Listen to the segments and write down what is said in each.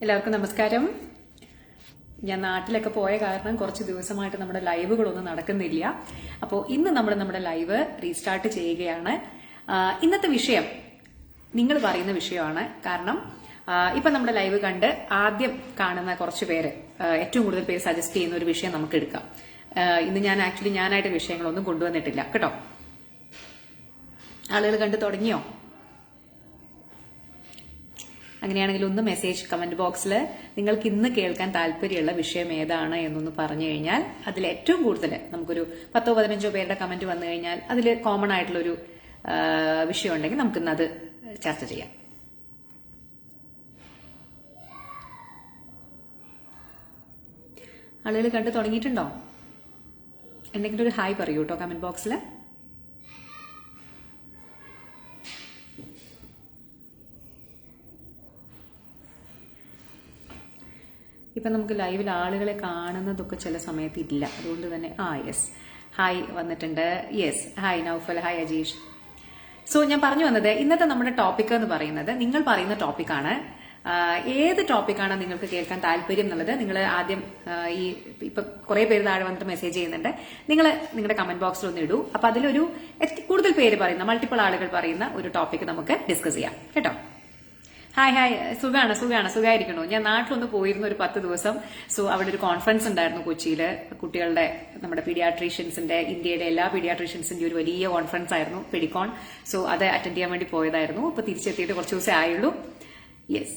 എല്ലാവർക്കും നമസ്കാരം. ഞാൻ നാട്ടിലൊക്കെ പോയ കാരണം കുറച്ച് ദിവസമായിട്ട് നമ്മുടെ ലൈവുകളൊന്നും നടക്കുന്നില്ല. അപ്പോൾ ഇന്ന് നമ്മൾ നമ്മുടെ ലൈവ് റീസ്റ്റാർട്ട് ചെയ്യുകയാണ്. ഇന്നത്തെ വിഷയം നിങ്ങൾ പറയുന്ന വിഷയമാണ്. കാരണം ഇപ്പൊ നമ്മുടെ ലൈവ് കണ്ട് ആദ്യം കാണുന്ന കുറച്ച് പേര്, ഏറ്റവും കൂടുതൽ പേര് സജസ്റ്റ് ചെയ്യുന്ന ഒരു വിഷയം നമുക്ക് എടുക്കാം. ഇന്ന് ഞാനായിട്ട് വിഷയങ്ങളൊന്നും കൊണ്ടുവന്നിട്ടില്ല കേട്ടോ. ആളുകൾ കണ്ടു തുടങ്ങിയോ? അങ്ങനെയാണെങ്കിൽ ഒന്ന് മെസ്സേജ് കമന്റ് ബോക്സിൽ നിങ്ങൾക്ക് ഇന്ന് കേൾക്കാൻ താല്പര്യമുള്ള വിഷയം ഏതാണ് എന്നൊന്ന് പറഞ്ഞു കഴിഞ്ഞാൽ അതിൽ ഏറ്റവും കൂടുതൽ നമുക്കൊരു 10-15 പേരുടെ കമന്റ് വന്നു കഴിഞ്ഞാൽ അതിൽ കോമൺ ആയിട്ടുള്ളൊരു വിഷയം ഉണ്ടെങ്കിൽ നമുക്കിന്ന് അത് ചർച്ച ചെയ്യാം. ആളുകൾ കണ്ടു തുടങ്ങിയിട്ടുണ്ടോ? എന്തെങ്കിലും ഒരു ഹായ് പറയൂ കേട്ടോ കമന്റ് ബോക്സിൽ. ഇപ്പൊ നമുക്ക് ലൈവിൽ ആളുകളെ കാണുന്നതൊക്കെ ചില സമയത്ത് ഇല്ല. അതുകൊണ്ട് തന്നെ യെസ്, ഹായ് വന്നിട്ടുണ്ട്. Yes, hi Naufal, hi Ajeesh. So ഞാൻ പറഞ്ഞു വന്നത് ഇന്നത്തെ നമ്മുടെ ടോപ്പിക് എന്ന് പറയുന്നത് നിങ്ങൾ പറയുന്ന ടോപ്പിക്കാണ്. ഏത് ടോപ്പിക്കാണ് നിങ്ങൾക്ക് കേൾക്കാൻ താല്പര്യം എന്നുള്ളത് നിങ്ങൾ ആദ്യം ഇപ്പൊ കുറെ പേര് താഴെ വന്നിട്ട് മെസ്സേജ് ചെയ്യുന്നുണ്ട്. നിങ്ങൾ നിങ്ങളുടെ കമന്റ് ബോക്സിൽ ഒന്ന് ഇടൂ. അപ്പൊ അതിലൊരു കൂടുതൽ പേര് പറയുന്ന, മൾട്ടിപ്പിൾ ആളുകൾ പറയുന്ന ഒരു ടോപ്പിക് നമുക്ക് ഡിസ്കസ് ചെയ്യാം കേട്ടോ. ഹായ്, സുഖമായിരിക്കണോ? ഞാൻ നാട്ടിലൊന്ന് പോയിരുന്നു ഒരു 10 ദിവസം. സോ അവിടെ ഒരു കോൺഫറൻസ് ഉണ്ടായിരുന്നു കൊച്ചിയില്. കുട്ടികളുടെ, നമ്മുടെ പീഡിയാട്രീഷ്യൻസിന്റെ, ഇന്ത്യയുടെ എല്ലാ പീഡിയാട്രീഷ്യൻസിന്റെ ഒരു വലിയ കോൺഫറൻസ് ആയിരുന്നു, പെഡിക്കോൺ. സോ അത് അറ്റൻഡ് ചെയ്യാൻ വേണ്ടി പോയതായിരുന്നു. ഇപ്പൊ തിരിച്ചെത്തിയിട്ട് കുറച്ച് ദിവസമേ ആയുള്ളൂ. യെസ്,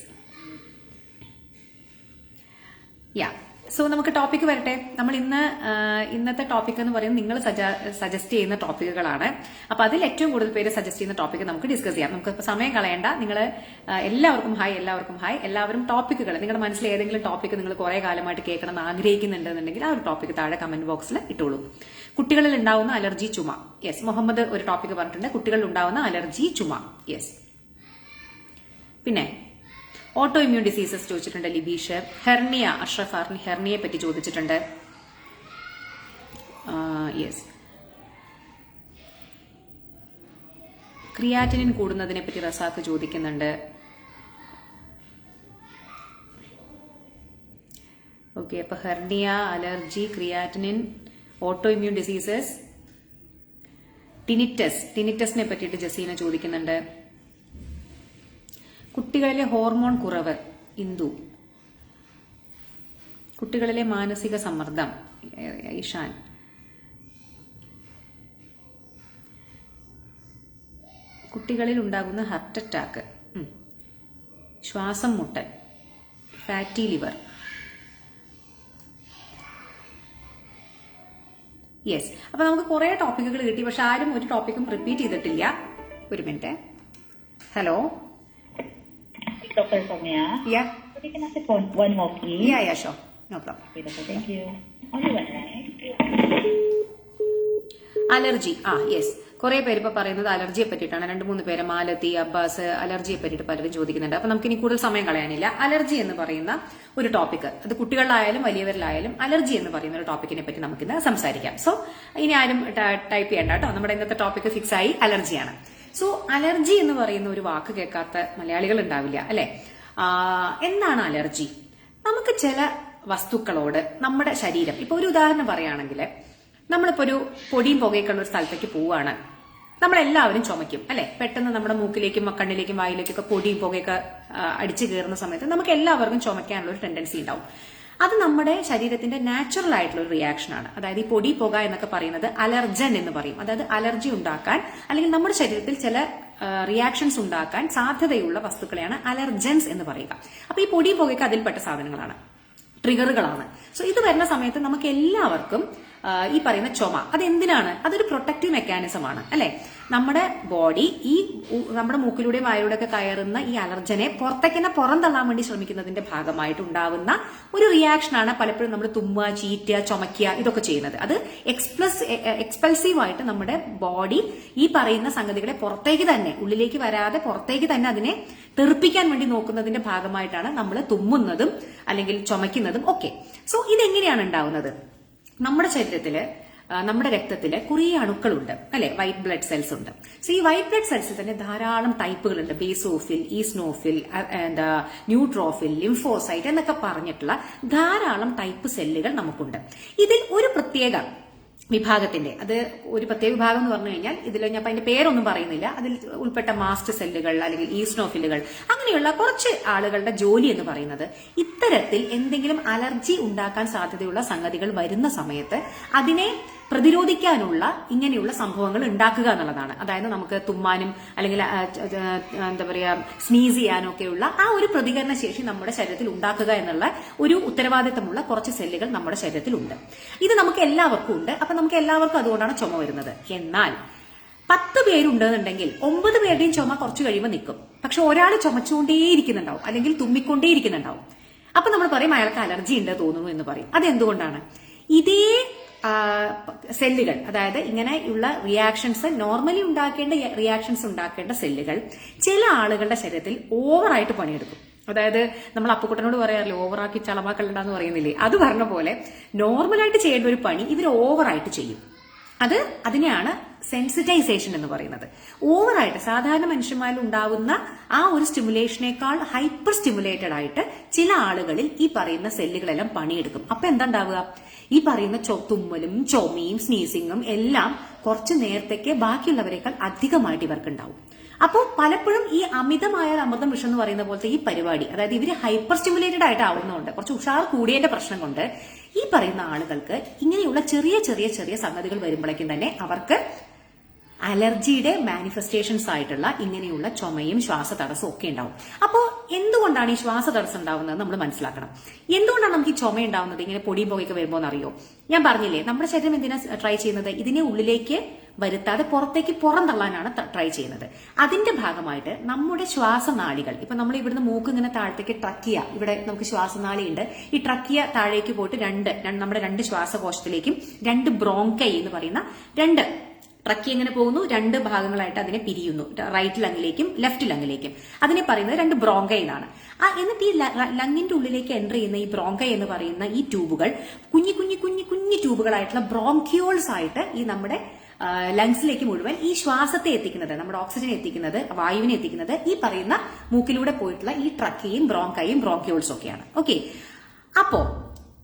സോ നമുക്ക് ടോപ്പിക് വരട്ടെ. നമ്മൾ ഇന്നത്തെ ടോപ്പിക് എന്ന് പറയുന്നത് നിങ്ങൾ സജസ്റ്റ് ചെയ്യുന്ന ടോപ്പിക്കുകളാണ്. അപ്പൊ അതിൽ ഏറ്റവും കൂടുതൽ പേര് സജസ്റ്റ് ചെയ്യുന്ന ടോപ്പിക് നമുക്ക് ഡിസ്കസ് ചെയ്യാം. നമുക്ക് സമയം കളയണ്ട. നിങ്ങൾ എല്ലാവർക്കും ഹായ്. എല്ലാവരും ടോപ്പിക്കുകൾ, നിങ്ങളുടെ മനസ്സിൽ ഏതെങ്കിലും ടോപ്പിക്ക് നിങ്ങൾ കുറെ കാലമായിട്ട് കേൾക്കണം എന്ന് ആഗ്രഹിക്കുന്നുണ്ടെന്നുണ്ടെങ്കിൽ ആ ഒരു ടോപ്പിക്ക് താഴെ കമന്റ് ബോക്സിൽ ഇട്ടോളൂ. കുട്ടികളിൽ ഉണ്ടാവുന്ന അലർജി, ചുമ. യെസ്, മുഹമ്മദ് ഒരു ടോപ്പിക് പറഞ്ഞിട്ടുണ്ട്, കുട്ടികളിൽ ഉണ്ടാവുന്ന അലർജി, ചുമ. യെസ്, പിന്നെ ഓട്ടോ ഇമ്മ്യൂൺ ഡിസീസസ് ചോദിച്ചിട്ടുണ്ട് ലിബീഷ്. ഹെർണിയ, അഷ്റഫ് ഹെർണിയെ പറ്റി ചോദിച്ചിട്ടുണ്ട്. യെസ്, ക്രിയാറ്റിനിൻ കൂടുന്നതിനെ പറ്റി റസാഖ് ചോദിക്കുന്നുണ്ട്. ഓക്കെ, അപ്പൊ hernia, allergy, creatinine, autoimmune diseases, ടിനിറ്റസിനെ പറ്റിയിട്ട് ജസീന ചോദിക്കുന്നുണ്ട്. കുട്ടികളിലെ ഹോർമോൺ കുറവ്, ഇന്ദു. കുട്ടികളിലെ മാനസിക സമ്മർദ്ദം, ഇഷാൻ. കുട്ടികളിൽ ഉണ്ടാകുന്ന ഹാർട്ട് അറ്റാക്ക്, ശ്വാസം മുട്ടൽ, ഫാറ്റി ലിവർ. യെസ്, അപ്പൊ നമുക്ക് കുറെ ടോപ്പിക്കുകൾ കിട്ടി. പക്ഷെ ആരും ഒരു ടോപ്പിക്കും റിപ്പീറ്റ് ചെയ്തിട്ടില്ല. ഒരു minute. Hello. Dr. Soumya? Yeah. So we can ask it one more, please. Yeah, sure. No problem. Okay, Doctor, thank you. Only one, right? Allergy. Yes, കുറെ പേര് ഇപ്പൊ പറയുന്നത് അലർജിയെ പറ്റിയിട്ടാണ്. 2-3 പേര്, മാലത്തി, അബ്ബാസ്, അലർജിയെ പറ്റിയിട്ട് പലരും ചോദിക്കുന്നുണ്ട്. അപ്പൊ നമുക്ക് ഇനി കൂടുതൽ സമയം കളയാനില്ല. അലർജി എന്ന് പറയുന്ന ഒരു ടോപ്പിക്, അത് കുട്ടികളിലായാലും വലിയവരിലായാലും അലർജി എന്ന് പറയുന്ന ഒരു ടോപ്പിക്കിനെ പറ്റി നമുക്കിന്ന് സംസാരിക്കാം. സോ ഇനി ആരും ടൈപ്പ് ചെയ്യണ്ട കേട്ടോ. നമ്മുടെ ഇന്നത്തെ ടോപ്പിക് ഫിക്സ് ആയി, അലർജിയാണ്. സോ അലർജി എന്ന് പറയുന്ന ഒരു വാക്ക് കേൾക്കാത്ത മലയാളികൾ ഉണ്ടാവില്ല അല്ലെ? എന്താണ് അലർജി? നമുക്ക് ചില വസ്തുക്കളോട് നമ്മുടെ ശരീരം, ഇപ്പൊ ഒരു ഉദാഹരണം പറയുകയാണെങ്കിൽ, നമ്മളിപ്പോ ഒരു പൊടിയും പുകയൊക്കെ ഉള്ള ഒരു സ്ഥലത്തേക്ക് പോവുകയാണ്. നമ്മളെല്ലാവരും ചുമയ്ക്കും അല്ലെ? പെട്ടെന്ന് നമ്മുടെ മൂക്കിലേക്കും കണ്ണിലേക്കും വായിലേക്കൊക്കെ പൊടിയും പുകയൊക്കെ അടിച്ചു കയറുന്ന സമയത്ത് നമുക്ക് എല്ലാവർക്കും ചുമയ്ക്കാനുള്ള ഒരു ടെൻഡൻസി ഉണ്ടാവും. അത് നമ്മുടെ ശരീരത്തിന്റെ നാച്ചുറൽ ആയിട്ടുള്ള ഒരു റിയാക്ഷൻ ആണ്. അതായത് ഈ പൊടി പുക എന്നൊക്കെ പറയുന്നത് അലർജൻ എന്ന് പറയും. അതായത് അലർജി ഉണ്ടാക്കാൻ, അല്ലെങ്കിൽ നമ്മുടെ ശരീരത്തിൽ ചില റിയാക്ഷൻസ് ഉണ്ടാക്കാൻ സാധ്യതയുള്ള വസ്തുക്കളെയാണ് അലർജൻസ് എന്ന് പറയുക. അപ്പൊ ഈ പൊടി പുകയ്ക്ക് അതിൽപ്പെട്ട സാധനങ്ങളാണ്, ട്രിഗറുകളാണ്. സോ ഇത് വരുന്ന സമയത്ത് നമുക്ക് എല്ലാവർക്കും ഈ പറയുന്ന ചുമ, അതെന്തിനാണ്? അതൊരു പ്രൊട്ടക്റ്റീവ് മെക്കാനിസം ആണ് അല്ലെ? നമ്മുടെ ബോഡി നമ്മുടെ മൂക്കിലൂടെയും വായിലൂടെ ഒക്കെ കയറുന്ന ഈ അലർജനെ പുറത്തേക്ക് പുറന്തള്ളാൻ വേണ്ടി ശ്രമിക്കുന്നതിന്റെ ഭാഗമായിട്ട് ഉണ്ടാവുന്ന ഒരു റിയാക്ഷനാണ് പലപ്പോഴും നമ്മൾ തുമ്മുക, ചീറ്റുക, ചുമക്കുക ഇതൊക്കെ ചെയ്യുന്നത്. അത് എക്സ്പൾസീവ് ആയിട്ട് നമ്മുടെ ബോഡി ഈ പറയുന്ന സംഗതികളെ പുറത്തേക്ക് തന്നെ, ഉള്ളിലേക്ക് വരാതെ പുറത്തേക്ക് തന്നെ അതിനെ തെറിപ്പിക്കാൻ വേണ്ടി നോക്കുന്നതിന്റെ ഭാഗമായിട്ടാണ് നമ്മൾ തുമ്മുന്നതും അല്ലെങ്കിൽ ചുമക്കുന്നതും ഒക്കെ. സോ ഇതെങ്ങനെയാണ് ഉണ്ടാവുന്നത്? നമ്മുടെ ശരീരത്തില് നമ്മുടെ രക്തത്തില് കുറേ അണുക്കളുണ്ട് അല്ലെ, വൈറ്റ് ബ്ലഡ് സെൽസ് ഉണ്ട്. സോ ഈ വൈറ്റ് ബ്ലഡ് സെൽസിൽ തന്നെ ധാരാളം ടൈപ്പുകളുണ്ട്. ബേസോഫിൽ, ഈസ്നോഫിൽ, ന്യൂട്രോഫിൽ, ലിംഫോസൈറ്റ് എന്നൊക്കെ പറഞ്ഞിട്ടുള്ള ധാരാളം ടൈപ്പ് സെല്ലുകൾ നമുക്കുണ്ട്. ഇതിൽ ഒരു പ്രത്യേക വിഭാഗത്തിന്റെ, അത് ഒരു പ്രത്യേക വിഭാഗം എന്ന് പറഞ്ഞു കഴിഞ്ഞാൽ ഇതിൽ ഞാൻ അതിന്റെ പേരൊന്നും പറയുന്നില്ല, അതിൽ ഉൾപ്പെട്ട മാസ്റ്റ് സെല്ലുകൾ അല്ലെങ്കിൽ ഈസ്നോഫിലുകൾ അങ്ങനെയുള്ള കുറച്ച് ആളുകളുടെ ജോലി എന്ന് പറയുന്നത് ഇത്തരത്തിൽ എന്തെങ്കിലും അലർജി ഉണ്ടാക്കാൻ സാധ്യതയുള്ള സംഗതികൾ വരുന്ന സമയത്ത് അതിനെ പ്രതിരോധിക്കാനുള്ള ഇങ്ങനെയുള്ള സംഭവങ്ങൾ ഉണ്ടാക്കുക എന്നുള്ളതാണ്. അതായത് നമുക്ക് തുമ്മാനും അല്ലെങ്കിൽ എന്താ പറയാ സ്നീസ് ചെയ്യാനും ഒക്കെയുള്ള ആ ഒരു പ്രതികരണ ശേഷി നമ്മുടെ ശരീരത്തിൽ ഉണ്ടാക്കുക എന്നുള്ള ഒരു ഉത്തരവാദിത്തമുള്ള കുറച്ച് സെല്ലുകൾ നമ്മുടെ ശരീരത്തിലുണ്ട്. ഇത് നമുക്ക് എല്ലാവർക്കും ഉണ്ട്. അപ്പൊ നമുക്ക് എല്ലാവർക്കും അതുകൊണ്ടാണ് ചുമ വരുന്നത്. എന്നാൽ 10 പേരുണ്ടെന്നുണ്ടെങ്കിൽ 9 പേരുടെയും ചുമ കുറച്ച് കഴിയുമ്പോൾ നിൽക്കും. പക്ഷെ ഒരാൾ ചുമച്ചുകൊണ്ടേയിരിക്കുന്നുണ്ടാവും അല്ലെങ്കിൽ തുമ്മിക്കൊണ്ടേയിരിക്കുന്നുണ്ടാവും. അപ്പൊ നമ്മൾ പറയും അയാൾക്ക് അലർജി ഉണ്ട് തോന്നുന്നു എന്ന് പറയും. അതെന്തുകൊണ്ടാണ്? ഇതേ സെല്ലുകൾ, അതായത് ഇങ്ങനെയുള്ള റിയാക്ഷൻസ് നോർമലി ഉണ്ടാക്കേണ്ട റിയാക്ഷൻസ് ഉണ്ടാക്കേണ്ട സെല്ലുകൾ ചില ആളുകളുടെ ശരീരത്തിൽ ഓവറായിട്ട് പണിയെടുക്കും. അതായത് നമ്മൾ അപ്പുക്കുട്ടനോട് പറയാറില്ലേ ഓവറാക്കി ചളമാക്കലുണ്ടാന്ന് പറയുന്നില്ലേ, അത് പറഞ്ഞ പോലെ നോർമലായിട്ട് ചെയ്യേണ്ട ഒരു പണി ഇവർ ഓവറായിട്ട് ചെയ്യും. അതിനെയാണ് സെൻസിറ്റൈസേഷൻ എന്ന് പറയുന്നത്. ഓവറായിട്ട് സാധാരണ മനുഷ്യന്മാരിൽ ഉണ്ടാവുന്ന ആ ഒരു സ്റ്റിമുലേഷനേക്കാൾ ഹൈപ്പർ സ്റ്റിമുലേറ്റഡ് ആയിട്ട് ചില ആളുകളിൽ ഈ പറയുന്ന സെല്ലുകളെല്ലാം പണിയെടുക്കും. അപ്പൊ എന്താ ഉണ്ടാവുക? ഈ പറയുന്ന തുമ്മലും ചുമയും സ്നീസിങ്ങും എല്ലാം കുറച്ച് നേരത്തേക്ക് ബാക്കിയുള്ളവരെക്കാൾ അധികമായിട്ട് ഇവർക്ക് ഉണ്ടാവും. അപ്പോൾ പലപ്പോഴും ഈ അമിതമായ അമൃതം വിഷം എന്ന് പറയുന്ന പോലത്തെ ഈ പരിപാടി, അതായത് ഇവര് ഹൈപ്പർ സ്റ്റിമുലേറ്റഡ് ആയിട്ട് ആവുന്നതുകൊണ്ട്, കുറച്ച് ഉഷാർ കൂടിയതിന്റെ പ്രശ്നം കൊണ്ട് ഈ പറയുന്ന ആളുകൾക്ക് ഇങ്ങനെയുള്ള ചെറിയ ചെറിയ ചെറിയ സംഗതികൾ വരുമ്പോഴേക്കും തന്നെ അവർക്ക് അലർജിയുടെ മാനിഫെസ്റ്റേഷൻസ് ആയിട്ടുള്ള ഇങ്ങനെയുള്ള ചുമയും ശ്വാസതടസ്സവും ഒക്കെ ഉണ്ടാവും. അപ്പോൾ എന്തുകൊണ്ടാണ് ഈ ശ്വാസതടസ്സം ഉണ്ടാവുന്നത് നമ്മൾ മനസ്സിലാക്കണം. എന്തുകൊണ്ടാണ് നമുക്ക് ഈ ചുമ ഉണ്ടാവുന്നത് ഇങ്ങനെ പൊടിയും പുകയൊക്കെ വരുമ്പോൾ എന്നറിയോ? ഞാൻ പറഞ്ഞില്ലേ, നമ്മുടെ ശരീരം എന്തിനാ ട്രൈ ചെയ്യുന്നത്? ഇതിനെ ഉള്ളിലേക്ക് വരുത്താതെ പുറത്തേക്ക് പുറന്തള്ളാനാണ് ട്രൈ ചെയ്യുന്നത്. അതിന്റെ ഭാഗമായിട്ട് നമ്മുടെ ശ്വാസനാളികൾ, ഇപ്പൊ നമ്മൾ ഇവിടുന്ന് മൂക്ക് ഇങ്ങനെ താഴത്തേക്ക് ട്രക്കിയ, ഇവിടെ നമുക്ക് ശ്വാസനാളി ഉണ്ട്, ഈ ട്രക്കിയ താഴേക്ക് പോയിട്ട് നമ്മുടെ 2 ശ്വാസകോശത്തിലേക്കും 2 ബ്രോങ്കൈ എന്ന് പറയുന്ന 2 ട്രക്കി എങ്ങനെ പോകുന്നു, 2 ഭാഗങ്ങളായിട്ട് അതിനെ പിരിയുന്നു, റൈറ്റ് ലങ്ങിലേക്കും ലെഫ്റ്റ് ലങ്ങിലേക്കും. അതിനെ പറയുന്നത് 2 ബ്രോങ്കൈ എന്നാണ്. എന്നിട്ട് ഈ ലങ്ങിന്റെ ഉള്ളിലേക്ക് എൻ്റർ ചെയ്യുന്ന ഈ ബ്രോങ്കൈ എന്ന് പറയുന്ന ഈ ട്യൂബുകൾ കുഞ്ഞു ട്യൂബുകളായിട്ടുള്ള ബ്രോങ്കിയോൾസ് ആയിട്ട് ഈ നമ്മുടെ ലങ്സിലേക്ക് മുഴുവൻ ഈ ശ്വാസത്തെ എത്തിക്കുന്നത്, നമ്മുടെ ഓക്സിജൻ എത്തിക്കുന്നത്, വായുവിനെ എത്തിക്കുന്നത് ഈ പറയുന്ന മൂക്കിലൂടെ പോയിട്ടുള്ള ഈ ട്രക്കിയും ബ്രോങ്കൈയും ബ്രോങ്കിയോൾസും ഒക്കെയാണ്. ഓക്കെ, അപ്പോ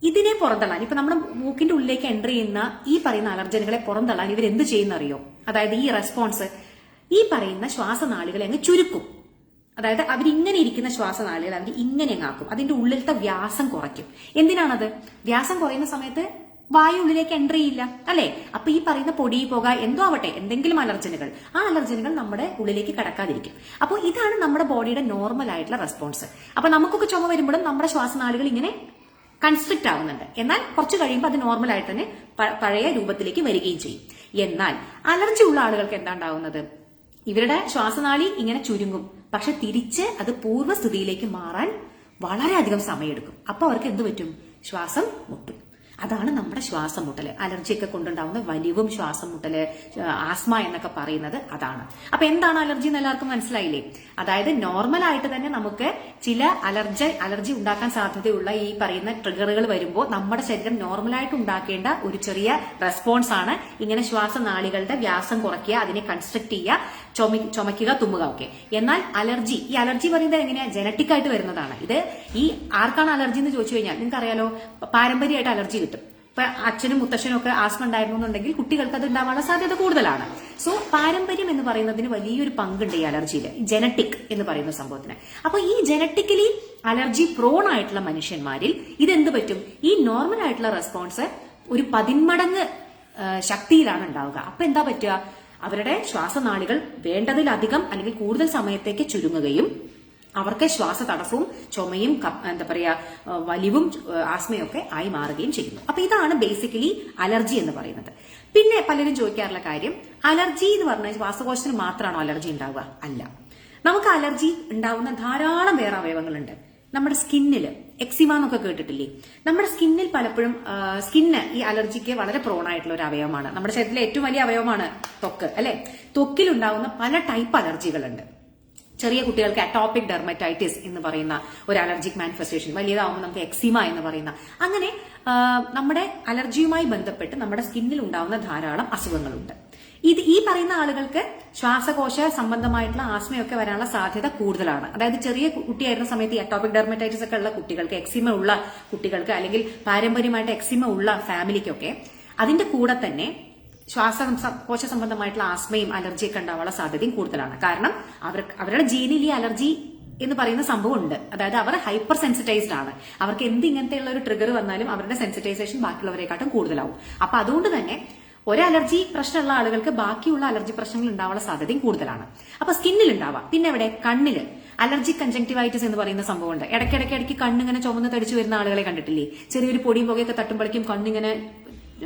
ഇതിനെ പുറന്തള്ളാൻ, ഇപ്പൊ നമ്മുടെ മൂക്കിന്റെ ഉള്ളിലേക്ക് എൻ്റർ ചെയ്യുന്ന ഈ പറയുന്ന അലർജനുകളെ പുറന്തള്ളാൻ ഇവരെന്ത് ചെയ്യുന്നറിയോ? അതായത് ഈ റെസ്പോൺസ് ഈ പറയുന്ന ശ്വാസനാളികളെ അങ്ങ് ചുരുക്കും. അതായത് അവരിങ്ങനെ ഇരിക്കുന്ന ശ്വാസനാളികൾ അവർ ഇങ്ങനെ ആക്കും, അതിന്റെ ഉള്ളിലത്തെ വ്യാസം കുറയ്ക്കും. എന്തിനാണത്? വ്യാസം കുറയുന്ന സമയത്ത് വായു ഉള്ളിലേക്ക് എൻ്റർ ചെയ്യില്ല അല്ലെ? അപ്പൊ ഈ പറയുന്ന പൊടി പുക എന്തോ ആവട്ടെ, എന്തെങ്കിലും അലർജനുകൾ, ആ അലർജനുകൾ നമ്മുടെ ഉള്ളിലേക്ക് കടക്കാതിരിക്കും. അപ്പോൾ ഇതാണ് നമ്മുടെ ബോഡിയുടെ നോർമൽ ആയിട്ടുള്ള റെസ്പോൺസ്. അപ്പൊ നമുക്കൊക്കെ ചുമ വരുമ്പോഴും നമ്മുടെ ശ്വാസനാളികൾ ഇങ്ങനെ കൺസ്ട്രിക്റ്റ് ആവുന്നുണ്ട്. എന്നാൽ കുറച്ച് കഴിയുമ്പോൾ അത് നോർമലായിട്ട് തന്നെ പഴയ രൂപത്തിലേക്ക് വരികയും ചെയ്യും. എന്നാൽ അലർജി ഉള്ള ആളുകൾക്ക് എന്താ ഉണ്ടാവുന്നത്? ഇവരുടെ ശ്വാസനാളി ഇങ്ങനെ ചുരുങ്ങും, പക്ഷെ തിരിച്ച് അത് പൂർവ്വസ്ഥിതിയിലേക്ക് മാറാൻ വളരെയധികം സമയമെടുക്കും. അപ്പൊ അവർക്ക് എന്ത് പറ്റും? ശ്വാസം മുട്ടും. അതാണ് നമ്മുടെ ശ്വാസം മുട്ടല്. അലർജിയൊക്കെ കൊണ്ടുണ്ടാവുന്ന വലിവും ശ്വാസം മുട്ടല്, ആസ്മ എന്നൊക്കെ പറയുന്നത് അതാണ്. അപ്പൊ എന്താണ് അലർജി എന്ന് എല്ലാവർക്കും മനസ്സിലായില്ലേ? അതായത് നോർമൽ ആയിട്ട് തന്നെ നമുക്ക് ചില അലർജി ഉണ്ടാക്കാൻ സാധ്യതയുള്ള ഈ പറയുന്ന ട്രിഗറുകൾ വരുമ്പോൾ നമ്മുടെ ശരീരം നോർമലായിട്ട് ഉണ്ടാക്കേണ്ട ഒരു ചെറിയ റെസ്പോൺസ് ആണ് ഇങ്ങനെ ശ്വാസനാളികളുടെ വ്യാസം കുറയ്ക്കുക, അതിനെ കൺസ്ട്രക്ട് ചെയ്യുക, ചുമയ്ക്കുക, തുമ്മുക ഒക്കെ. എന്നാൽ ഈ അലർജി പറയുന്നത് എങ്ങനെയാ? ജനറ്റിക് ആയിട്ട് വരുന്നതാണ്. ഇത് ഈ ആർക്കാണ് അലർജി എന്ന് ചോദിച്ചു കഴിഞ്ഞാൽ നിങ്ങൾക്ക് അറിയാലോ, പാരമ്പര്യമായിട്ട് അലർജി കിട്ടും. ഇപ്പൊ അച്ഛനും മുത്തശ്ശനും ഒക്കെ ആസ്മ ഉണ്ടായിരുന്നു എന്നുണ്ടെങ്കിൽ കുട്ടികൾക്ക് അത് ഉണ്ടാവാനുള്ള സാധ്യത കൂടുതലാണ്. സോ പാരമ്പര്യം എന്ന് പറയുന്നതിന് വലിയൊരു പങ്കുണ്ട് ഈ അലർജിയിൽ, ജനറ്റിക് എന്ന് പറയുന്ന സംഭവത്തിന്. അപ്പൊ ഈ ജനറ്റിക്കലി അലർജി പ്രോൺ ആയിട്ടുള്ള മനുഷ്യന്മാരിൽ ഇതെന്ത് പറ്റും? ഈ നോർമൽ ആയിട്ടുള്ള റെസ്പോൺസ് ഒരു 10 മടങ്ങ് ശക്തിയിലാണ് ഉണ്ടാവുക. അപ്പൊ എന്താ പറ്റുക? അവരുടെ ശ്വാസനാളികൾ വേണ്ടതിലധികം അല്ലെങ്കിൽ കൂടുതൽ സമയത്തേക്ക് ചുരുങ്ങുകയും അവർക്ക് ശ്വാസതടസ്സവും ചുമയും എന്താ പറയാ വലിവും ആസ്മയും ഒക്കെ ആയി മാറുകയും ചെയ്യുന്നു. അപ്പൊ ഇതാണ് ബേസിക്കലി അലർജി എന്ന് പറയുന്നത്. പിന്നെ പലരും ചോദിക്കാറുള്ള കാര്യം, അലർജി എന്ന് പറഞ്ഞാൽ ശ്വാസകോശത്തിന് മാത്രമാണോ അലർജി ഉണ്ടാവുക? അല്ല, നമുക്ക് അലർജി ഉണ്ടാവുന്ന ധാരാളം വേറെ അവയവങ്ങളുണ്ട്. നമ്മുടെ സ്കിന്നില് എക്സിമ എന്നൊക്കെ കേട്ടിട്ടില്ലേ? നമ്മുടെ സ്കിന്നിൽ പലപ്പോഴും സ്കിന്ന് ഈ അലർജിക്ക് വളരെ പ്രോൺ ആയിട്ടുള്ള ഒരു അവയവമാണ്. നമ്മുടെ ശരീരത്തിലെ ഏറ്റവും വലിയ അവയവമാണ് ത്വക്ക് അല്ലെ? ത്വക്കിലുണ്ടാവുന്ന പല ടൈപ്പ് അലർജികളുണ്ട്. ചെറിയ കുട്ടികൾക്ക് അറ്റോപിക് ഡെർമറ്റൈറ്റിസ് എന്ന് പറയുന്ന ഒരു അലർജിക് മാനിഫെസ്റ്റേഷൻ, വലിയതാവുമ്പോൾ നമുക്ക് എക്സിമ എന്ന് പറയുന്ന, അങ്ങനെ നമ്മുടെ അലർജിയുമായി ബന്ധപ്പെട്ട് നമ്മുടെ സ്കിന്നിൽ ഉണ്ടാവുന്ന ധാരാളം അസുഖങ്ങളുണ്ട്. ഈ പറയുന്ന ആളുകൾക്ക് ശ്വാസകോശ സംബന്ധമായിട്ടുള്ള ആസ്മയൊക്കെ വരാനുള്ള സാധ്യത കൂടുതലാണ്. അതായത് ചെറിയ കുട്ടിയായിരുന്ന സമയത്ത് ഈ അറ്റോപിക് ഡെർമറ്റൈറ്റിസ് ഒക്കെ ഉള്ള കുട്ടികൾക്ക്, എക്സിമ ഉള്ള കുട്ടികൾക്ക്, അല്ലെങ്കിൽ പാരമ്പര്യമായിട്ട് എക്സിമ ഉള്ള ഫാമിലിക്കൊക്കെ അതിന്റെ കൂടെ തന്നെ ശ്വാസകോശ സംബന്ധമായിട്ടുള്ള ആസ്മയും അലർജിയൊക്കെ ഉണ്ടാവാനുള്ള സാധ്യതയും കൂടുതലാണ്. കാരണം അവരുടെ ജീനിൽ ഈ അലർജി എന്ന് പറയുന്ന സംഭവം ഉണ്ട്. അതായത് അവർ ഹൈപ്പർ സെൻസിറ്റൈസ്ഡ് ആണ്. അവർക്ക് എന്ത് ഇങ്ങനത്തെയുള്ള ഒരു ട്രിഗർ വന്നാലും അവരുടെ സെൻസിറ്റൈസേഷൻ ബാക്കിയുള്ളവരെക്കാട്ടും കൂടുതലാവും. അപ്പൊ അതുകൊണ്ട് തന്നെ ഒരു അലർജി പ്രശ്നമുള്ള ആളുകൾക്ക് ബാക്കിയുള്ള അലർജി പ്രശ്നങ്ങൾ ഉണ്ടാവാനുള്ള സാധ്യതയും കൂടുതലാണ്. അപ്പൊ സ്കിന്നിൽ ഉണ്ടാവാം. പിന്നെ എവിടെ? കണ്ണില് അലർജിക് കൺജങ്ക്ടിവൈറ്റിസ് എന്ന് പറയുന്ന സംഭവമുണ്ട്. ഇടയ്ക്കിടയ്ക്ക് കണ്ണിങ്ങനെ ചുമന്ന് തടിച്ചു വരുന്ന ആളുകളെ കണ്ടിട്ടില്ലേ? ചെറിയൊരു പൊടിയും പുകയൊക്കെ തട്ടുമ്പോഴേക്കും കണ്ണിങ്ങനെ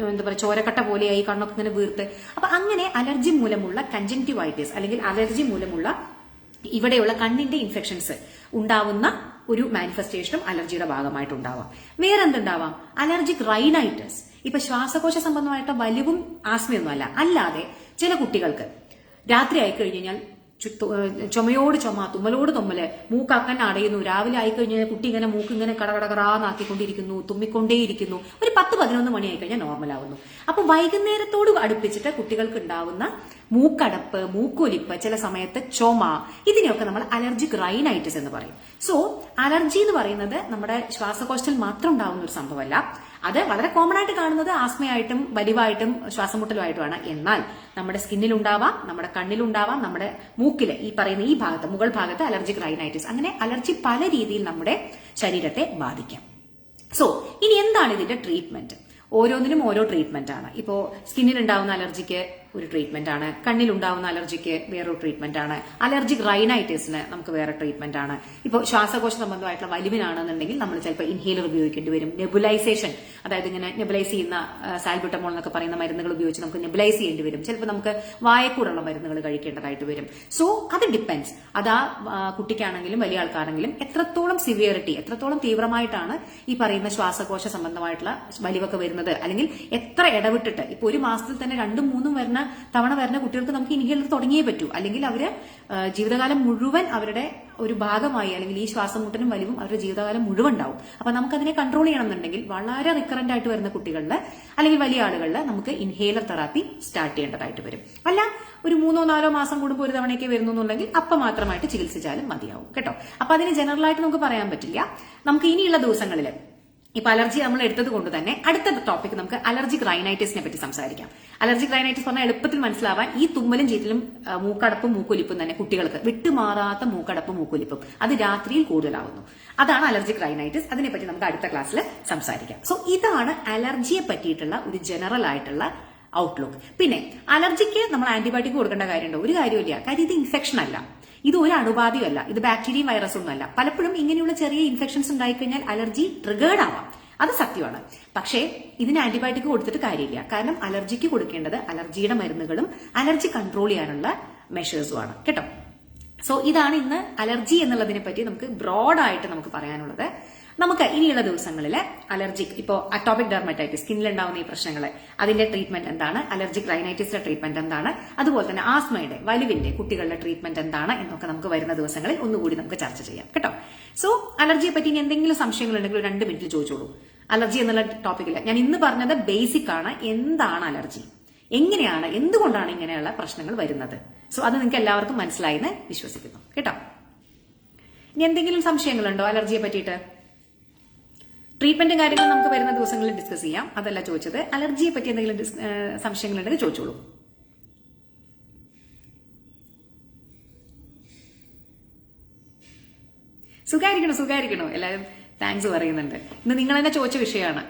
എന്താ പറയുക, ചോരക്കട്ട പോലെയായി, കണ്ണൊക്കെ ഇങ്ങനെ വീർത്ത്. അപ്പൊ അങ്ങനെ അലർജി മൂലമുള്ള കൺജങ്ക്ടിവൈറ്റിസ് അല്ലെങ്കിൽ അലർജി മൂലമുള്ള ഇവിടെയുള്ള കണ്ണിന്റെ ഇൻഫെക്ഷൻസ് ഉണ്ടാവുന്ന ഒരു മാനിഫെസ്റ്റേഷനും അലർജിയുടെ ഭാഗമായിട്ടുണ്ടാവാം. വേറെ എന്തുണ്ടാവാം? Allergic rhinitis. ഇപ്പൊ ശ്വാസകോശ സംബന്ധമായിട്ട് വലിവും ആസ്മയൊന്നും അല്ലാതെ ചില കുട്ടികൾക്ക് രാത്രി ആയിക്കഴിഞ്ഞ് കഴിഞ്ഞാൽ ചുമയോട് ചുമ, തുമ്മലോട് തുമ്മല്, മൂക്കങ്ങനെ അടയുന്നു. രാവിലെ ആയിക്കഴിഞ്ഞാൽ കുട്ടി ഇങ്ങനെ മൂക്ക് ഇങ്ങനെ കടകടകറാന്നാക്കിക്കൊണ്ടിരിക്കുന്നു, തുമ്മിക്കൊണ്ടേയിരിക്കുന്നു. ഒരു 10-11 മണി ആയിക്കഴിഞ്ഞാൽ നോർമൽ ആവുന്നു. അപ്പൊ വൈകുന്നേരത്തോട് അടുപ്പിച്ചിട്ട് കുട്ടികൾക്ക് ഉണ്ടാവുന്ന മൂക്കടപ്പ്, മൂക്കൊലിപ്പ്, ചില സമയത്ത് ചുമ, ഇതിനെയൊക്കെ നമ്മൾ അലർജിക് റൈനൈറ്റിസ് എന്ന് പറയും. സോ അലർജി എന്ന് പറയുന്നത് നമ്മുടെ ശ്വാസകോശത്തിൽ മാത്രം ഉണ്ടാവുന്ന ഒരു സംഭവമല്ല. അത് വളരെ കോമൺ ആയിട്ട് കാണുന്നത് ആസ്മയായിട്ടും വലിവായിട്ടും ശ്വാസമുട്ടലുമായിട്ടുമാണ്. എന്നാൽ നമ്മുടെ സ്കിന്നിലുണ്ടാവാം, നമ്മുടെ കണ്ണിലുണ്ടാവാം, നമ്മുടെ മൂക്കില്, ഈ പറയുന്ന ഈ ഭാഗത്ത്, മുകൾ ഭാഗത്ത് അലർജിക് റൈനൈറ്റിസ്. അങ്ങനെ അലർജി പല രീതിയിൽ നമ്മുടെ ശരീരത്തെ ബാധിക്കാം. സോ ഇനി എന്താണ് ഇതിന്റെ ട്രീറ്റ്മെന്റ്? ഓരോന്നിനും ഓരോ ട്രീറ്റ്മെന്റ് ആണ്. ഇപ്പോ സ്കിന്നിൽ ഉണ്ടാവുന്ന അലർജിക്ക് ഒരു ട്രീറ്റ്മെന്റ് ആണ്, കണ്ണിലുണ്ടാവുന്ന അലർജിക്ക് വേറൊരു ട്രീറ്റ്മെന്റ് ആണ്, അലർജിക് റൈനൈറ്റിസിന് നമുക്ക് വേറെ ട്രീറ്റ്മെന്റ് ആണ്. ഇപ്പോൾ ശ്വാസകോശ സംബന്ധമായിട്ടുള്ള വലിവിനാണെന്നുണ്ടെങ്കിൽ നമ്മൾ ചിലപ്പോൾ ഇൻഹേലർ ഉപയോഗിക്കേണ്ടി വരും. നെബുലൈസേഷൻ, അതായത് ഇങ്ങനെ നെബുലൈസ് ചെയ്യുന്ന സാൽബുട്ടമോൾ എന്നൊക്കെ പറയുന്ന മരുന്നുകൾ ഉപയോഗിച്ച് നമുക്ക് നെബുലൈസ് ചെയ്യേണ്ടി വരും. ചിലപ്പോൾ നമുക്ക് വായക്കൂടുള്ള മരുന്നുകൾ കഴിക്കേണ്ടതായിട്ട് വരും. സോ അത് ഡിപ്പെൻഡ്സ്. അത് ആ കുട്ടിക്കാണെങ്കിലും വലിയ ആൾക്കാണെങ്കിലും എത്രത്തോളം സിവിയറിറ്റി, എത്രത്തോളം തീവ്രമായിട്ടാണ് ഈ പറയുന്ന ശ്വാസകോശ സംബന്ധമായിട്ടുള്ള വലിവൊക്കെ വരുന്നത്, അല്ലെങ്കിൽ എത്ര ഇടവിട്ടിട്ട്, ഇപ്പൊ ഒരു മാസത്തിൽ തന്നെ 2-3 തവണ വരുന്ന കുട്ടികൾക്ക് നമുക്ക് ഇൻഹേലർ തുടങ്ങിയേ പറ്റൂ. അല്ലെങ്കിൽ അവര് ജീവിതകാലം മുഴുവൻ അവരുടെ ഒരു ഭാഗമായി, അല്ലെങ്കിൽ ഈ ശ്വാസം മുട്ടലും വലിവും അവരുടെ ജീവിതകാലം മുഴുവൻ ഉണ്ടാവും. അപ്പൊ നമുക്കതിനെ കൺട്രോൾ ചെയ്യണമെന്നുണ്ടെങ്കിൽ വളരെ റിക്കറന്റ് ആയിട്ട് വരുന്ന കുട്ടികളിൽ അല്ലെങ്കിൽ വലിയ ആളുകളിൽ നമുക്ക് ഇൻഹേലർ തെറാപ്പി സ്റ്റാർട്ട് ചെയ്യേണ്ടതായിട്ട് വരും. അല്ല ഒരു 3-4 മാസം കൂടുമ്പോൾ ഒരു തവണയൊക്കെ വരുന്നു എന്നുണ്ടെങ്കിൽ അപ്പം മാത്രമായിട്ട് ചികിത്സിച്ചാലും മതിയാവും കേട്ടോ. അപ്പൊ അതിന് ജനറൽ ആയിട്ട് നമുക്ക് പറയാൻ പറ്റില്ല. നമുക്ക് ഇനിയുള്ള ദിവസങ്ങളിൽ ഇപ്പൊ അലർജി നമ്മൾ എടുത്തത് കൊണ്ട് തന്നെ അടുത്ത ടോപ്പിക് നമുക്ക് അലർജിക് റൈനൈറ്റിസിനെ പറ്റി സംസാരിക്കാം. അലർജിക് റൈനൈറ്റിസ് പറഞ്ഞാൽ എളുപ്പത്തിൽ മനസ്സിലാവാൻ ഈ തുമ്മലും ചീറ്റലും മൂക്കടപ്പും മൂക്കൊലിപ്പും തന്നെ കുട്ടികൾക്ക് വിട്ടുമാറാത്ത മൂക്കടപ്പും മൂക്കൊലിപ്പും അത് രാത്രിയിൽ കൂടുതലാവുന്നു. അതാണ് അലർജിക് റൈനൈറ്റിസ്. അതിനെപ്പറ്റി നമുക്ക് അടുത്ത ക്ലാസ്സിൽ സംസാരിക്കാം. സോ ഇതാണ് അലർജിയെ പറ്റിയിട്ടുള്ള ഒരു ജനറൽ ആയിട്ടുള്ള ഔട്ട്ലുക്ക്. പിന്നെ അലർജിക്ക് നമ്മൾ ആന്റിബയോട്ടിക് കൊടുക്കേണ്ട കാര്യമുണ്ടോ? ഒരു കാര്യമില്ല. കാര്യം ഇത് ഇൻഫെക്ഷൻ അല്ല, ഇത് ഒരു അണുബാധയല്ല, ഇത് ബാക്ടീരിയയും വൈറസും ഒന്നും അല്ല. പലപ്പോഴും ഇങ്ങനെയുള്ള ചെറിയ ഇൻഫെക്ഷൻസ് ഉണ്ടായിക്കഴിഞ്ഞാൽ അലർജി ട്രിഗേർഡ് ആവാം, അത് സത്യമാണ്. പക്ഷേ ഇതിന് ആന്റിബയോട്ടിക് കൊടുത്തിട്ട് കാര്യമില്ല. കാരണം അലർജിക്ക് കൊടുക്കേണ്ടത് അലർജിയുടെ മരുന്നുകളും അലർജി കൺട്രോൾ ചെയ്യാനുള്ള മെഷേഴ്സുമാണ് കേട്ടോ. സോ ഇതാണ് ഇന്ന് അലർജി എന്നുള്ളതിനെ പറ്റി നമുക്ക് ബ്രോഡായിട്ട് നമുക്ക് പറയാനുള്ളത്. നമുക്ക് ഇനിയുള്ള ദിവസങ്ങളിൽ അലർജിക്, ഇപ്പോൾ അറ്റോപിക് ഡെർമറ്റൈറ്റിസ്, സ്കിന്നിലുണ്ടാവുന്ന ഈ പ്രശ്നങ്ങൾ, അതിന്റെ ട്രീറ്റ്മെന്റ് എന്താണ്, അലർജിക് റൈനൈറ്റിസിന്റെ ട്രീറ്റ്മെന്റ് എന്താണ്, അതുപോലെ തന്നെ ആസ്മയുടെ, വലിവിന്റെ കുട്ടികളുടെ ട്രീറ്റ്മെന്റ് എന്താണ് എന്നൊക്കെ നമുക്ക് വരുന്ന ദിവസങ്ങളിൽ ഒന്നുകൂടി നമുക്ക് ചർച്ച ചെയ്യാം കേട്ടോ. സോ അലർജിയെ പറ്റി ഇനി എന്തെങ്കിലും സംശയങ്ങൾ ഉണ്ടെങ്കിൽ 2 മിനിറ്റ് ചോദിച്ചോളൂ. അലർജി എന്നുള്ള ടോപ്പിക്കിൽ ഞാൻ ഇന്ന് പറഞ്ഞത് ബേസിക് ആണ്. എന്താണ് അലർജി, എങ്ങനെയാണ്, എന്തുകൊണ്ടാണ് ഇങ്ങനെയുള്ള പ്രശ്നങ്ങൾ വരുന്നത്? സോ അത് നിങ്ങൾക്ക് എല്ലാവർക്കും മനസ്സിലായി എന്ന് വിശ്വസിക്കുന്നു കേട്ടോ. ഇനി എന്തെങ്കിലും സംശയങ്ങളുണ്ടോ അലർജിയെ പറ്റിയിട്ട്? ട്രീറ്റ്മെന്റും കാര്യങ്ങളും നമുക്ക് വരുന്ന ദിവസങ്ങളിൽ ഡിസ്കസ് ചെയ്യാം, അതല്ല ചോദിച്ചത്. അലർജിയെ പറ്റി എന്തെങ്കിലും സംശയങ്ങളുണ്ടെങ്കിൽ ചോദിച്ചോളൂ. സുഖായിരിക്കണോ എല്ലാവരും താങ്ക്സ് പറയുന്നുണ്ട്. ഇന്ന് നിങ്ങൾ തന്നെ ചോദിച്ച വിഷയമാണ്.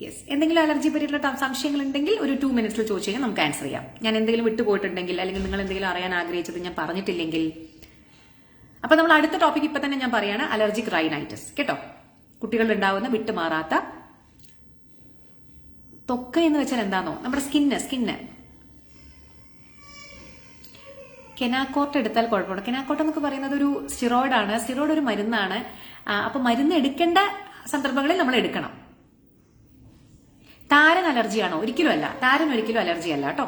യെസ്, എന്തെങ്കിലും അലർജി പറ്റിയിട്ടുള്ള സംശയങ്ങൾ ഉണ്ടെങ്കിൽ ഒരു 2 മിനിറ്റ്സിൽ ചോദിച്ചു കഴിഞ്ഞാൽ നമുക്ക് ആൻസർ ചെയ്യാം. ഞാൻ എന്തെങ്കിലും വിട്ടുപോയിട്ടുണ്ടെങ്കിൽ, അല്ലെങ്കിൽ നിങ്ങൾ എന്തെങ്കിലും അറിയാൻ ആഗ്രഹിച്ചത് ഞാൻ പറഞ്ഞിട്ടില്ലെങ്കിൽ. അപ്പൊ നമ്മൾ അടുത്ത ടോപ്പിക് ഇപ്പൊ തന്നെ ഞാൻ പറയാണ്, അലർജിക് റൈനൈറ്റിസ് കേട്ടോ. കുട്ടികളിൽ ഉണ്ടാവുന്ന വിട്ടുമാറാത്ത ത്വക്ക് എന്ന് വെച്ചാൽ എന്താണോ, നമ്മുടെ സ്കിന്ന് കെനാക്കോർട്ട് എടുത്താൽ കുഴപ്പമുണ്ട്. കെനാക്കോർട്ട് എന്നൊക്കെ പറയുന്നത് ഒരു സ്റ്റിറോയിഡ് ആണ്. സ്റ്റിറോയിഡ് ഒരു മരുന്നാണ്. അപ്പൊ മരുന്ന് എടുക്കേണ്ട സന്ദർഭങ്ങളിൽ നമ്മൾ എടുക്കണം. താരൻ അലർജിയാണോ? ഒരിക്കലും അല്ല. താരൻ ഒരിക്കലും അലർജി അല്ല കേട്ടോ.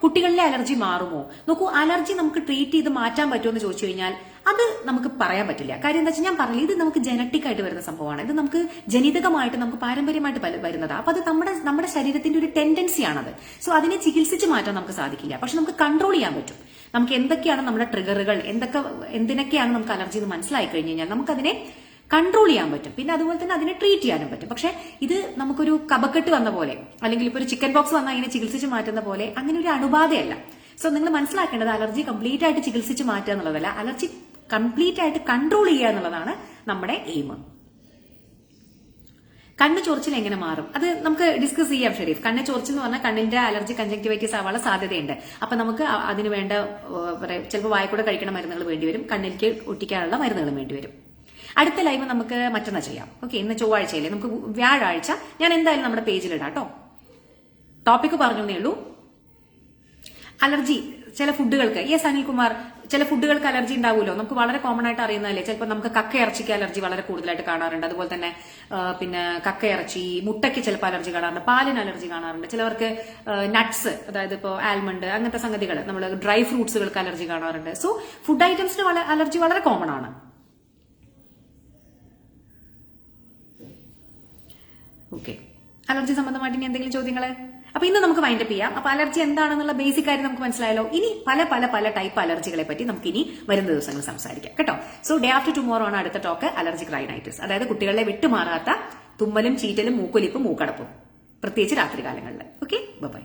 കുട്ടികളിലെ അലർജി മാറുമോ? നോക്കൂ, അലർജി നമുക്ക് ട്രീറ്റ് ചെയ്ത് മാറ്റാൻ പറ്റുമോ എന്ന് ചോദിച്ചു കഴിഞ്ഞാൽ അത് നമുക്ക് പറയാൻ പറ്റില്ല. കാര്യം എന്താ വെച്ചാൽ ഞാൻ പറഞ്ഞില്ല, ഇത് നമുക്ക് ജനറ്റിക് ആയിട്ട് വരുന്ന സംഭവമാണ്. ഇത് നമുക്ക് ജനിതകമായിട്ട് നമുക്ക് പാരമ്പര്യമായിട്ട് വരുന്നതാണ്. അപ്പൊ അത് നമ്മുടെ ശരീരത്തിന്റെ ഒരു ടെൻഡൻസിയാണത്. സോ അതിനെ ചികിത്സിച്ച് മാറ്റാൻ നമുക്ക് സാധിക്കില്ല. പക്ഷെ നമുക്ക് കൺട്രോൾ ചെയ്യാൻ പറ്റും. നമുക്ക് എന്തൊക്കെയാണ് നമ്മുടെ ട്രിഗറുകൾ, എന്തിനൊക്കെയാണ് നമുക്ക് അലർജി എന്ന് മനസ്സിലായി കഴിഞ്ഞു കഴിഞ്ഞാൽ നമുക്കതിനെ കൺട്രോൾ ചെയ്യാൻ പറ്റും. പിന്നെ അതുപോലെ തന്നെ അതിനെ ട്രീറ്റ് ചെയ്യാനും പറ്റും. പക്ഷെ ഇത് നമുക്കൊരു കഫക്കെട്ട് വന്ന പോലെ, അല്ലെങ്കിൽ ഇപ്പൊ ഒരു ചിക്കൻ ബോക്സ് വന്നാൽ അതിനെ ചികിത്സിച്ച് മാറ്റുന്ന പോലെ അങ്ങനെ ഒരു അണുബാധയല്ല. സോ നിങ്ങൾ മനസ്സിലാക്കേണ്ടത് അലർജി കംപ്ലീറ്റ് ആയിട്ട് ചികിത്സിച്ച് മാറ്റുക എന്നുള്ളതല്ല, അലർജി കംപ്ലീറ്റ് ആയിട്ട് കൺട്രോൾ ചെയ്യുക എന്നുള്ളതാണ് നമ്മുടെ എയിം. കണ്ണ് ചൊറിച്ചിൽ എങ്ങനെ മാറും? അത് നമുക്ക് ഡിസ്കസ് ചെയ്യാം ഷെരീഫ്. കണ്ണ് ചൊറിച്ചിൽ എന്ന് പറഞ്ഞാൽ കണ്ണിന്റെ അലർജി കൺജക്ടിവൈറ്റിസ് ആവാനുള്ള സാധ്യതയുണ്ട്. അപ്പൊ നമുക്ക് അതിന് വേണ്ട ചിലപ്പോൾ വായക്കൂടെ കഴിക്കണ മരുന്നുകൾ വേണ്ടിവരും, കണ്ണിലേക്ക് ഒട്ടിക്കാനുള്ള മരുന്നുകളും വേണ്ടിവരും. അടുത്ത ലൈവ് നമുക്ക് മറ്റന്നാ ചെയ്യാം. ഓക്കെ, ഇന്ന് ചൊവ്വാഴ്ചയില്ലേ, നമുക്ക് വ്യാഴാഴ്ച ഞാൻ എന്തായാലും നമ്മുടെ പേജിലിടാം കേട്ടോ. ടോപ്പിക് പറഞ്ഞേ ഉള്ളൂ. അലർജി ചില ഫുഡുകൾക്ക്, യെസ് അനിൽകുമാർ, ചില ഫുഡുകൾക്ക് അലർജി ഉണ്ടാവുമല്ലോ. നമുക്ക് വളരെ കോമൺ ആയിട്ട് അറിയുന്നതല്ലേ. ചിലപ്പോൾ നമുക്ക് കക്കയിറച്ചിക്ക് അലർജി വളരെ കൂടുതലായിട്ട് കാണാറുണ്ട്. അതുപോലെ തന്നെ പിന്നെ കക്കയിറച്ചി, മുട്ടയ്ക്ക് ചിലപ്പോൾ അലർജി കാണാറുണ്ട്, പാലിന് അലർജി കാണാറുണ്ട്. ചിലവർക്ക് നട്ട്സ്, അതായത് ഇപ്പോൾ ആൽമണ്ട് അങ്ങനത്തെ സംഗതികൾ, നമ്മൾ ഡ്രൈ ഫ്രൂട്ട്സുകൾക്ക് അലർജി കാണാറുണ്ട്. സോ ഫുഡ് ഐറ്റംസിന് അലർജി വളരെ കോമൺ ആണ്. ഓക്കെ, അലർജി സംബന്ധമായിട്ട് ഇനി എന്തെങ്കിലും ചോദ്യങ്ങൾ? അപ്പൊ ഇന്ന് നമുക്ക് വൈൻഡപ്പ് ചെയ്യാം. അപ്പൊ അലർജി എന്താണെന്നുള്ള ബേസിക് കാര്യം നമുക്ക് മനസ്സിലായല്ലോ. ഇനി പല ടൈപ്പ് അലർജികളെ പറ്റി നമുക്ക് ഇനി വരുന്ന ദിവസങ്ങൾ സംസാരിക്കാം കേട്ടോ. സോ ഡേ ആഫ്റ്റർ ടുമോറോ ആണ് അടുത്ത ടോക്ക്, അലർജിക് റൈനൈറ്റിസ്. അതായത് കുട്ടികളെ വിട്ടുമാറാത്ത തുമ്മലും ചീറ്റലും മൂക്കൊലിപ്പും മൂക്കടപ്പും, പ്രത്യേകിച്ച് രാത്രികാലങ്ങളിൽ. Okay, by.